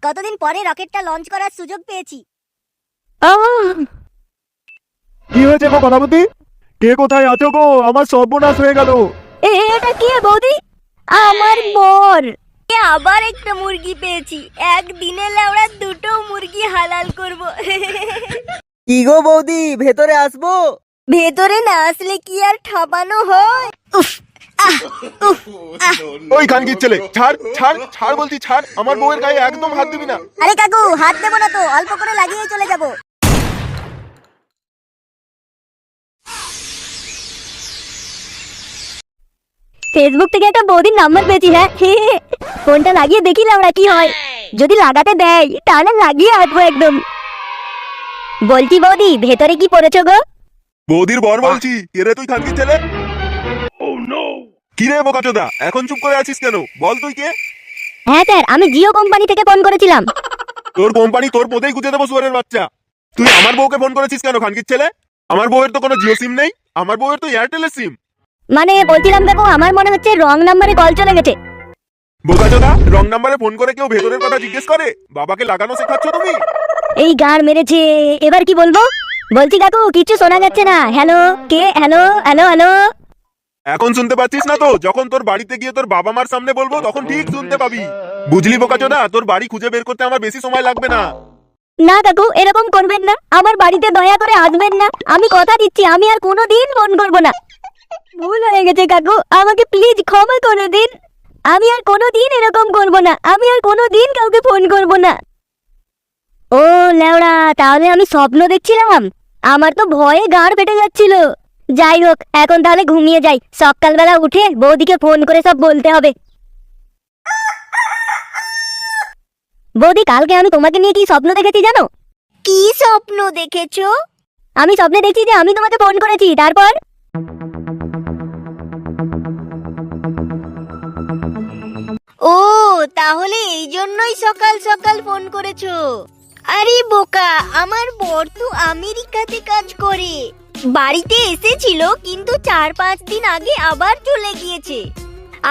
কতদিন পরে রকেটটা লঞ্চ করার সুযোগ পেয়েছি। কি হয়েছে গো কলাবতী? কে কোথায় আছো গো? আমার সর্বনাশ হয়ে গেল। এটা কি বৌদি? আমার বর। আবার একটা মুরগি পেয়েছি। একদিনে লেওড়া দুটো মুরগি হালাল করব। কি গো বৌদি, ভেতরে আসবো? ভেতরে না আসলে কি আর ঠাপানো হয়? উফ, উফ, ওই খানকির ছেলে, ছাড় ছাড় ছাড় বলছি, ছাড়। আমার বউয়ের গায়ে একদম হাত দিবি না। আরে কাকু, হাত দেবো না তো, অল্প করে লাগিয়ে চলে যাব। ফেসবুক থেকে একটা বৌদির নাম্বার পেয়েছি। হ্যাঁ, ফোনটা লাগিয়ে দেখিলাম আমরা কি হয়। যদি লাগাতে দেয় তাহলে লাগিয়ে আসবো একদম। বলছি বৌদি, ভেতরে কি পড়েছো গো? বৌদির বর বলছি। কে রে তুই খানকির ছেলে? কি রে বোকাচোদা, এখন চুপ করে আছিস কেন? বল তুই কে? হ্যাঁ স্যার, আমি জিও কোম্পানি থেকে ফোন করেছিলাম। তোর কোম্পানি তোর পদেই গুঁজে দেবো শুয়ারের বাচ্চা। তুই আমার বউকে ফোন করেছিস কেন খানকির ছেলে? আমার বউয়ের তো কোনো জিও সিম নেই, আমার বউয়ের তো এয়ারটেলের সিম। মানে বলছিলাম দেখো, আমার মনে হচ্ছে রং নাম্বারে কল চলে গেছে। বোকাচোদা, রং নাম্বারে ফোন করে কেউ ভেতরের কথা জিজ্ঞেস করে? বাবাকে লাগানো শেখাচ্ছ তুমি? এই গান মেরেছে, এবার কি বলবো? বলছি কাকু, কিছু শোনা যাচ্ছে না। হ্যালো, কে? Hello hello hello. এখন শুনতে পাচ্ছিস না তো? যখন তোর বাড়িতে গিয়ে তোর বাবা মার সামনে বলবো তখন ঠিক শুনতে পাবি। বুঝলি বোকাচোদা, তোর বাড়ি খুঁজে বের করতে আমার বেশি সময় লাগবে না। না কাকু, এরকম করবেন না। আমার বাড়িতে দয়া করে আসবেন না। আমি কথা দিচ্ছি, আমি আর কোনোদিন ফোন করবো না। ভুল হয়ে গেছে কাকু, আমাকে প্লিজ ক্ষমা করে দিন। আমি আর কোনোদিন এরকম করবো না। আমি আর কোনোদিন কাউকে ফোন করবো না। ও লেওড়া, তাহলে আমি স্বপ্ন দেখছিলাম? আমার তো ভয়ে গাঁড় ফেটে যাচ্ছিল। যাই হোক, এখন তাহলে ঘুমিয়ে যাই। সকালবেলা উঠে বৌদিকে ফোন করে সব বলতে হবে। বৌদি, কালকে আমি তোমাকে নিয়ে কি স্বপ্ন দেখেছি জানো? কি স্বপ্ন দেখেছো? আমি স্বপ্নে দেখছি যে আমি তোমাকে ফোন করেছি, তারপর ও তাহলে এই জন্যই সকাল সকাল ফোন করেছো? আরে বোকা, আমার বর তো আমেরিকাতে কাজ করে। বাড়িতে এসেছিল, কিন্তু 4-5 দিন আগে আবার চলে গিয়েছে।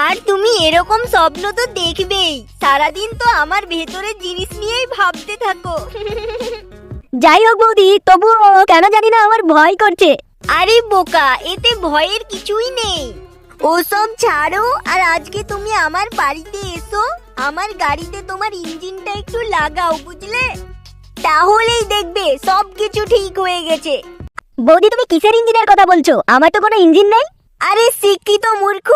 আর তুমি এরকম স্বপ্ন তো দেখবেই। সারাদিন তো আমার ভেতরের জিনিস নিয়েই ভাবতে থাকো। যাই হোক বৌদি, তবুও কেন জানি না আমার ভয় করছে। আরে বোকা, এতে ভয়ের কিছুই নেই। ওসব ছাড়ো, আর আজকে তুমি আমার বাড়িতে এসো। আমার গাড়িতে তোমার ইঞ্জিনটা একটু লাগাও, বুঝলে? তাহলেই দেখবে সবকিছু ঠিক হয়ে গেছে। বৌদি, তুমি কিসের ইঞ্জিনের কথা বলছো? আমার তো কোনো ইঞ্জিন নেই। আরে শিক্ষিত মূর্খ,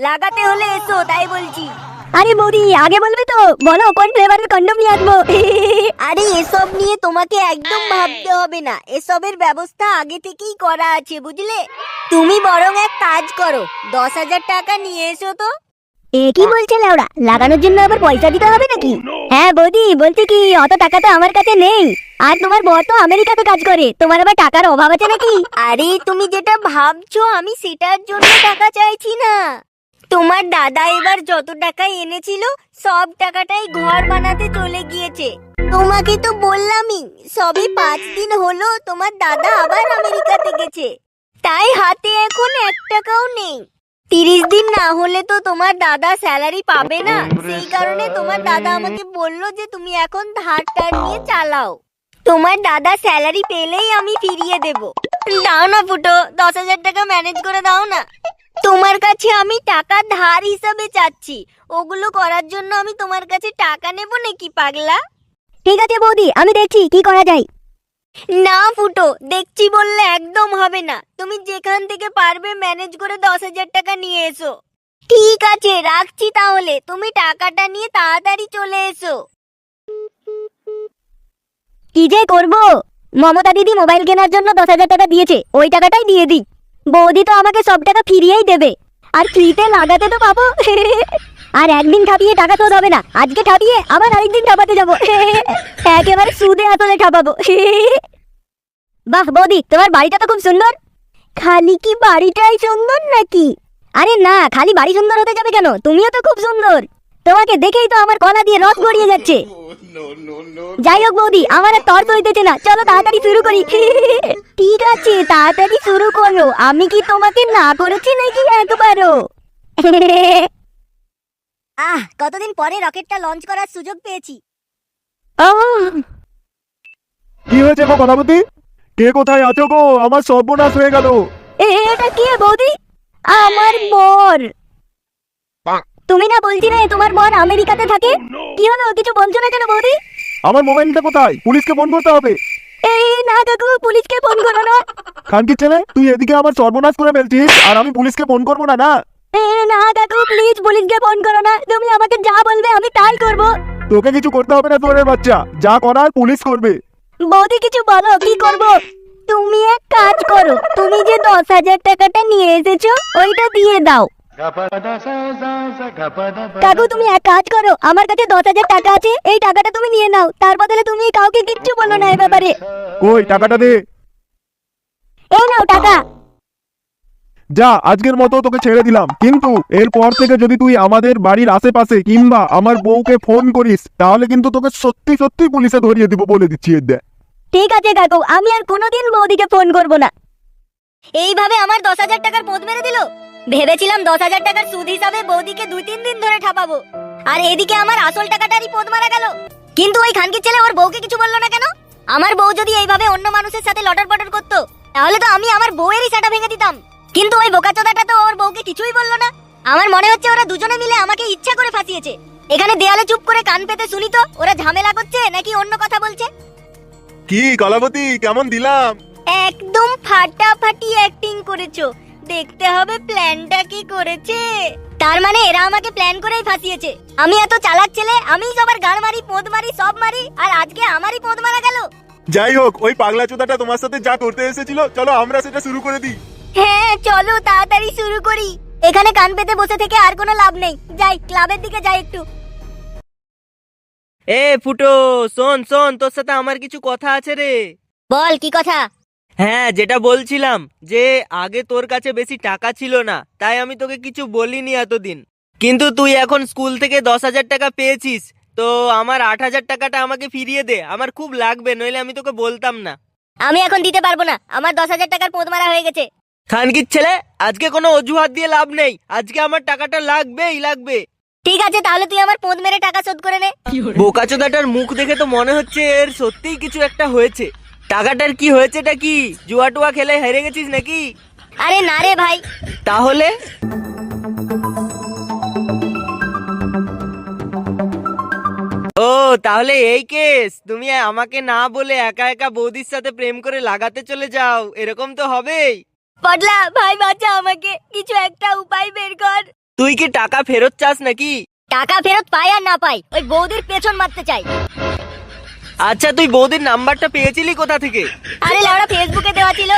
লাগাতে হলে এসো, তাই বলছি। আরে বৌদি, আগে বলবে তো, বলো কোন ফ্লেভারের কন্ডম নিয়ে আসবো। আরে এসব নিয়ে তোমাকে একদম ভাবতে হবে না। এসবের ব্যবস্থা আগে থেকেই করা আছে, বুঝলে? তুমি বরং এক কাজ করো, 10,000 টাকা নিয়ে এসো তো। এ কি বলছে লেওড়া, লাগানোর জন্য আবার পয়সা দিতে হবে নাকি? হ্যাঁ বৌদি, বলছি কি, অত টাকা তো আমার কাছে নেই। আর তোমার বর তো আমেরিকাতে কাজ করে, তোমার আবার টাকার অভাব আছে নাকি? আরে তুমি যেটা ভাবছো আমি সেটার জন্য টাকা চাইছি না। তোমার দাদা এবার যত টাকা এনেছিল সব টাকাটাই ঘর বানাতে চলে গিয়েছে। তোমাকে তো বললামই, সবে 5 দিন হলো তোমার দাদা আবার আমেরিকাতে গেছে। তাই হাতে এখন 1 টাকাও নেই। 30 দিন না হলে তো তোমার দাদা স্যালারি পাবে না। সেই কারণে তোমার দাদা আমাকে বললো যে তুমি এখন ধার টার নিয়ে চালাও। তোমার দাদা স্যালারি পেলেই আমি ফিরিয়ে দেব। দাও না ফুটো, 10,000 টাকা ম্যানেজ করে দাও না। তোমার কাছে আমি টাকা ধার হিসাবে চাচ্ছি, ওগুলো করার জন্য আমি তোমার কাছে টাকা নেব নাকি পাগলা? ঠিক আছে বৌদি, আমি দেখছি কি করা যায়। না ফুটো, দেখছি বললে একদম হবে না। তুমি যেখান থেকে পারবে ম্যানেজ করে 10,000 টাকা নিয়ে এসো। ঠিক আছে, রাখছি তাহলে। তুমি টাকাটা নিয়ে তাড়াতাড়ি চলে এসো। কি যে করবো, মমতা দিদি মোবাইল কেনার জন্য 10,000 টাকা দিয়েছে, ওই টাকাটাই দিয়ে দিই। বৌদি তো আমাকে সব টাকা ফিরিয়েই দেবে, আর ফ্রিতে লাগাতে তো পাবো। আর একদিন ঠাপিয়ে টাকা শোধ হবে না, আজকে ঠাপিয়ে আবার আরেকদিন ঠাপাতে যাবো। একেবারে সুদে আসলে ঠাপাবো। বাহ বৌদি, তোমার বাড়িটা তো খুব সুন্দর। খালি কি বাড়িটাই সুন্দর নাকি? আরে না, খালি বাড়ি সুন্দর হতে যাবে কেন, তুমিও তো খুব সুন্দর। তোমাকে দেখেই তো আমার গলা দিয়ে রস গড়িয়ে যাচ্ছে। যাই হোক বৌদি, আমার আর তর্ক হইতেছে না, চলো তাড়াতাড়ি শুরু করি। ঠিক আছে, তাড়াতাড়ি শুরু করো। আমি কি তোমাকে না করেছি নাকি একবারও? কতদিন পরে রকেটটা লঞ্চ করার সুযোগ পেয়েছি। কি হয়েছে গো কলাবতী? কে কোথায় আছো গো? আমার সর্বনাশ হয়ে গেল। এটা কি বৌদি? আমার বর। তুমি না বলছিলে তোমার বর আমেরিকাতে থাকে? কি হলো, কিছু বলছো না কেন বৌদি? আমার মোবাইলটা কোথায়? পুলিশকে ফোন করতে হবে। এই না কাকু, পুলিশকে ফোন করো না। খানকির ছেলে, তুই এদিকে আমার সর্বনাশ করে ফেলছিস আর আমি পুলিশকে ফোন করবো না? না না কাকু, প্লিজ পুলিশকে ফোন করো না। তুমি আমাকে যা বলবে আমি তাই করব। তোকে কিছু করতে হবে না, তোর বাচ্চা যা করার পুলিশ করবে। বৌদি কিছু বলো, কি করব? তুমি এক কাজ করো, তুমি যে 10,000 টাকাটা নিয়ে এসেছো ওইটা দিয়ে দাও। কাকু তুমি এক কাজ করো, আমার কাছে 10,000 টাকা আছে, এই টাকাটা তুমি নিয়ে নাও। তার বদলে তুমি কাউকে কিচ্ছু বলো না এই ব্যাপারে। কই টাকাটা দে। এই নাও টাকা। যা, আজকের মতো তোকে ছেড়ে দিলাম, কিন্তু এরপর থেকে যদি তুই আমাদের বাড়ির আশেপাশে কিংবা আমার বউকে ফোন করিস তাহলে কিন্তু তোকে সত্যি সত্যি পুলিশে ধরিয়ে দিব, বলে দিচ্ছি। ঠিক আছে কাকু, আমি আর কোনোদিন বৌদিকে ফোন করব না। এইভাবে আমার 10,000 টাকার পোদ মেরে দিল। ভেবেছিলাম 10,000 টাকার সুদ হিসাবে বৌদিকে 2-3 দিন ধরে ঠাপাবো, আর এদিকে আমার আসল টাকাটারই পোদ মারা গেল। কিন্তু ওই খানকির ছেলে ওর বউকে কিছু বললো না কেন? আমার বউ যদি এইভাবে অন্য মানুষের সাথে লটর পটর করতো তাহলে তো আমি আমার বউয়েরই সেটা ভেঙে দিতাম। কিন্তু ওই বোকাচোদাটা তো ওর বউকে কিছুই বললো না। আমার মনে হচ্ছে ওরা দুজনে মিলে আমাকে ইচ্ছা করে ফাঁসিয়েছে। এখানে দেয়ালে চুপ করে কান পেতে শুনি তো ওরা ঝামেলা করছে নাকি অন্য কথা বলছে। কি কলাবতী, কেমন দিলাম? একদম ফাটাফাটি অ্যাক্টিং করেছো। দেখতে হবে প্ল্যানটা কি করেছে। তার মানে এরা আমাকে প্ল্যান করেই ফাঁসিয়েছে। আমি এত চালাক ছেলে, আমি সবার গাড় মারি, পোদ মারি, সব মারি, আর আজকে আমারই পোদ মারা গেল। যাই হোক, ওই পাগলা চোদাটা তোমার সাথে যা করতে এসেছিল, চলো আমরা সেটা শুরু করে দিই। হ্যাঁ চলো তাড়াতাড়ি শুরু করি। এখানে কান পেতে বসে থেকে আর কোনো লাভ নেই। যাই ক্লাবের দিকে যাই একটু। এ ফুটো, শোন শোন, তোর সাথে আমার কিছু কথা আছে রে। বল কি কথা? হ্যাঁ, যেটা বলছিলাম যে আগে তোর কাছে বেশি টাকা ছিল না, তাই আমি তোকে কিছু বলিনি এতদিন। কিন্তু তুই এখন স্কুল থেকে 10,000 টাকা পেয়েছিস, তো আমার 8,000 টাকাটা আমাকে ফিরিয়ে দে, আমার খুব লাগবে, নইলে আমি তোকে বলতাম না। আমি এখন দিতে পারবো না, আমার 10,000 টাকার পোদ মারা হয়ে গেছে। খানকির ছেলে, আজকে কোনো অজুহাত দিয়ে লাভ নেই, আজকে আমার টাকাটা লাগবেই লাগবে। ঠিক আছে, তাহলে তুই আমার পোদ মেরে টাকা শোধ করে নে। বোকাচোদাটার মুখ দেখে তো মনে হচ্ছে এর সত্যিই কিছু একটা হয়েছে। টাকাটার কি হয়েছেটা কি? জুয়া টুয়া খেলে হেরে গেছিস নাকি? আরে না রে ভাই। তাহলে ও তাহলে এই কেস, তুমি আমাকে না বলে একা একা বৌদির সাথে প্রেম করে লাগাতে চলে যাও, এরকম তো হবেই। পটলা ভাই বাঁচা আমাকে, কিছু একটা উপায় বের কর। তুই কি টাকা ফেরত চাস নাকি? টাকা ফেরত পাই আর না পাই, ওই বৌদির পেছন মারতে চাই। আচ্ছা, তুই বৌদির নাম্বারটা পেয়েছিলি কোথা থেকে? আরে লাউড়া ফেসবুকে দেওয়া ছিল।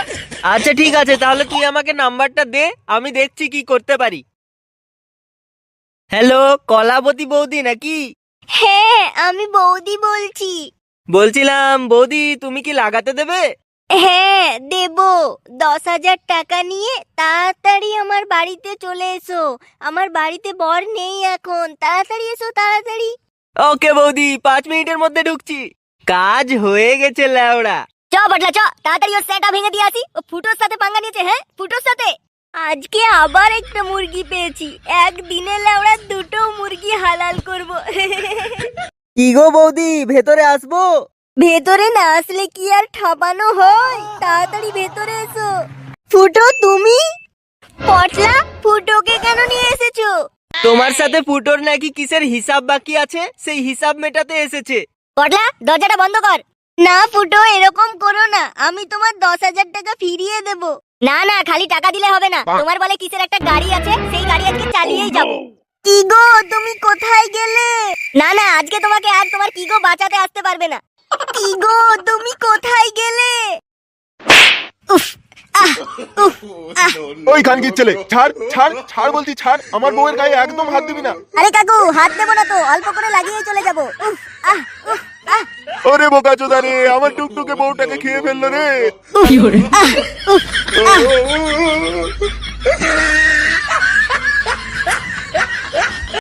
আচ্ছা ঠিক আছে, তাহলে তুই আমাকে নাম্বারটা দে, আমি দেখছি কি করতে পারি। হ্যালো, কলাবতী বৌদি নাকি? হ্যাঁ আমি বৌদি বলছি। বলছিলাম বৌদি, তুমি কি লাগাতে দেবে? হ্যাঁ দেব। 10,000 টাকা নিয়ে তাড়াতাড়ি আমার বাড়িতে চলে এসো। আমার বাড়িতে বর নেই এখন, তাড়াতাড়ি এসো তাড়াতাড়ি। ওকে বৌদি, 5 মিনিটের মধ্যে ঢুকছি। কাজ হয়ে গেছে ল্যাওড়া। চ বটলা চ, তাড়াতাড়ি ওর সেটা ভেঙে দিয়ে আসি। ও ফুটোর সাথে পাঙ্গা নিয়েছে। হ্যাঁ ফুটোর সাথে। আজকে আবার একটা মুরগি পেয়েছি, একদিনে লেওড়া 2টো মুরগি হালাল করব। কি গো বৌদি, ভেতরে আসবো? ভেতরে না আসলে কি আর ঠাপানো হয়? তাড়াতাড়ি ভেতরে এসো। ফুটো তুমি? পটলা, ফুটোকে কেন নিয়ে এসেছো? তোমার সাথে ফুটোর নাকি কিসের হিসাব বাকি আছে, সেই হিসাব মেটাতে এসেছে। পটলা দরজাটা বন্ধ কর। না ফুটো, এরকম করো না, আমি তোমার 10,000 টাকা ফিরিয়ে দেব। না না, খালি টাকা দিলে হবে না, তোমার বলে কিসের একটা গাড়ি আছে, সেই গাড়ি আজকে চালিয়েই যাব। কি গো তুমি কোথায় গেলে? না না, আজকে তোমাকে আর তোমার কি গো বাঁচাতে আসতে পারবে না। কি গো তুমি কোথায় গেলে? উফ আহ উফ আহ। ওই খানকির ছেলে, ছাড় ছাড় ছাড় বলছি, ছাড়। আমার বউয়ের গায়ে একদম হাত দিবি না। আরে কাকু, হাত দেবো না তো, অল্প করে লাগিয়ে চলে যাব। উফ আহ উফ আহ। ওরে বোকা চোদা রে, আমার টুকটুকে বউটাকে খেয়ে ফেললো রে। উফ আহ উফ আহ।